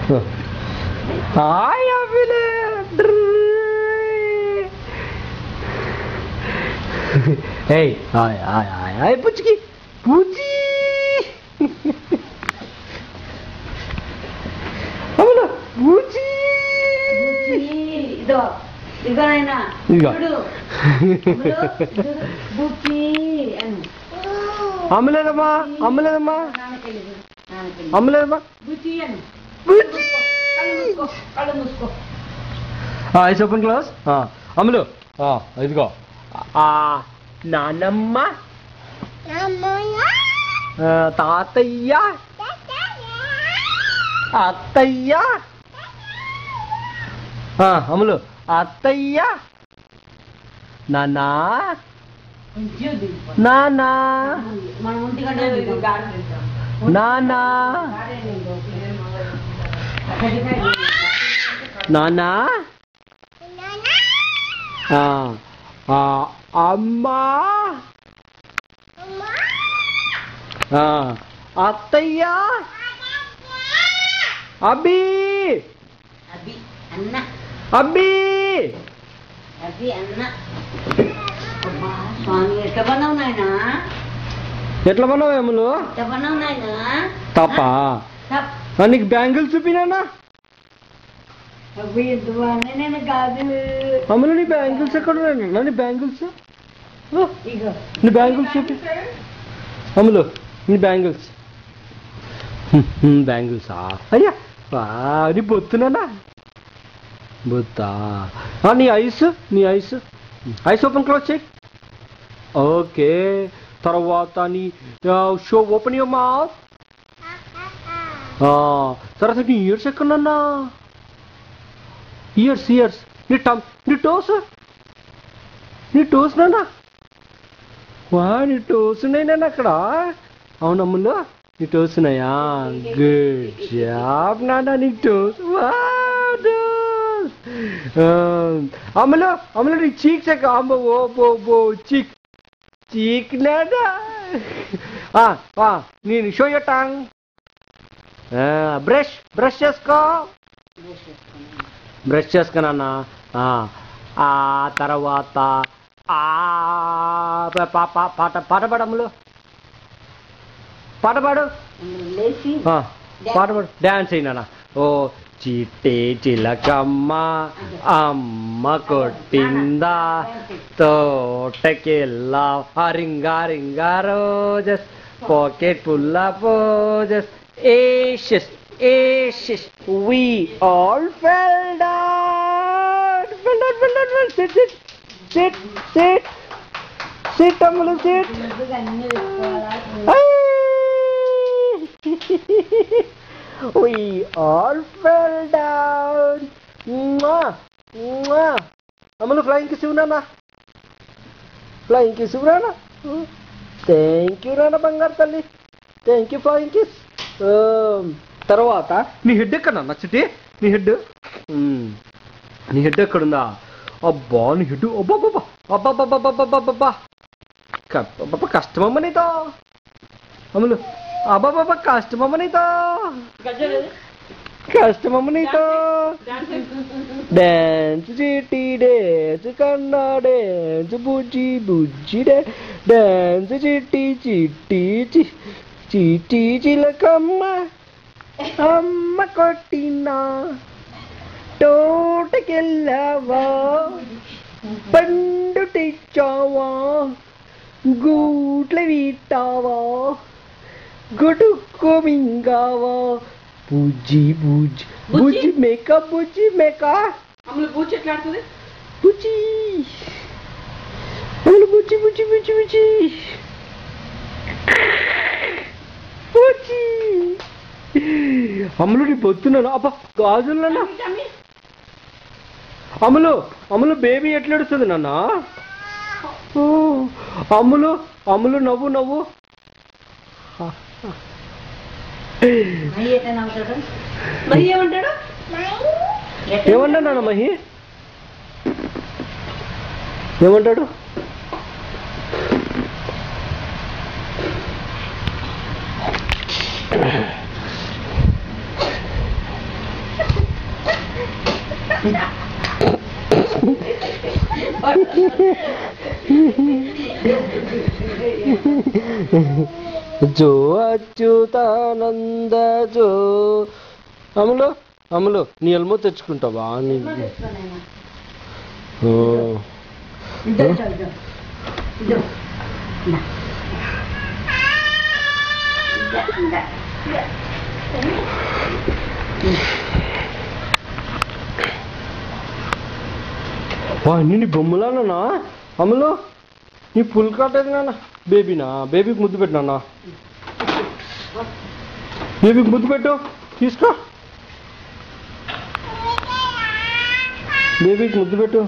Hi అభిలే ఏయ్ hi hi hi hi పుచ్చికి పుచ్చి అమలు పుచ్చి ఇదో ఇగోనైనా ఇగో బుచ్చి అని అమ్మలేదమ్మా అమ్మలేదమ్మా అమ్మలేదమ్మా బుచ్చి అని పుచ్చి కళ్ళు మూసుకో ఐస్ ఓపెన్ క్లోజ్ అమ్ములు ఇదిగో నానమ్మ తాతయ్య అత్తయ్య అమ్ములు అత్తయ్య నానా నానా మన ఒంటిగంట నానా నానా అమ్మా అత్తయ్య అబ్బి అభి అన్న అబ్బి అభి అన్న స్వామి ఎట్లా పన్నావు నాయనా ఎట్లా పన్నావు ఏములు ఎట్లా పన్నావు నాయనా తప్ప నీకు బ్యాంగిల్స్ చూపినా నేను కాదు అమ్ములు నీ బ్యాంగిల్స్ ఎక్కడ ఉన్నాయి నీ బ్యాంగిల్స్ ఇగో నీ బ్యాంగిల్స్ చూపి అమ్ములు నీ బ్యాంగిల్స్ బ్యాంగిల్సా అయ్యా నీ బొత్తునా బొత్తా నీ ఐస్ ఐస్ ఓపెన్ క్లోజ్ చేయి ఓకే తర్వాత నీ షో ఓపెన్ యువర్ మౌత్ తర్వాత నీ ఇయర్స్ ఎక్కడన్నా ఇయర్స్ నీ టోస్ నాన్న నీ టోస్ ఉన్నాయి నాన్న అక్కడ అవునమ్ములు నీ టోస్ ఉన్నాయా గుడ్ జాబ్ నాన్న నీ టోస్ అమ్ములు నీ చీక్స్ ఎక్క అమ్మ ఓ చీక్ నాన్న నేను షో యర్ టంగ్ బ్రష్ చేసుకున్నా ఆ తర్వాత పాట పాడములు పాట పాడు లేచి పాట పాడు డ్యాన్స్ అయినా ఓ చిట్టే చిలకమ్మ అమ్మ కొట్టిందా తోటకెళ్ళా రింగా రోజెస్ పాకెట్ పుల్ల poses Ashes, we all fell down. Sit, Amulu, sit. We all fell down. Amulu, flying kiss Nana. Flying kiss Nana. Thank you, Nana Bangar Talli. Thank you, flying kiss. తర్వాత నీ head ఎక్కడన్నా చిట్టి నీ head ఎక్కడుందా అబ్బా నీ head అబ్బాబ్బా కష్టమమ్మ నీతో అమ్ములు అబ్బాబ్బా కష్టమమ్మ నీతో dance చిట్టి డ్యాన్స్ కన్నా డ్యాన్స్ బుజ్జి డ్యాన్స్ చిట్టి చిలకమ్మ అమ్మ కొట్టినా తోటకెళ్ళావా పండు తెచ్చావా గూట్ల వీటావా గుడుక్కు మింగావా బుజ్జి మేక అమ్ములు బూచి ఎట్లా ఆడుతుంది బుజ్జి అమ్ములు నీ పొత్తున్నాను అబ్బా గాజులన్నా అమ్ములు బేబీ ఎట్లా ఏడుస్తుంది నాన్న అమ్ములు నవ్వు ఏమంటాడు నాన్న మహి ఏమంటాడు జో అచ్యుతానంద జో. అమలు అమలు నీ ఎల్మో తెచ్చుకుంటావా నీ? ఓ. వా నీ బొమ్మలానా అమలు? నీ ఫుల్ కాటేది నాన్న. బేబీనా? బేబీకి ముద్దు పెట్టు నాన్న. బేబీకి ముద్దు పెట్టు. తీసుకో. బేబీకి ముద్దు పెట్టు.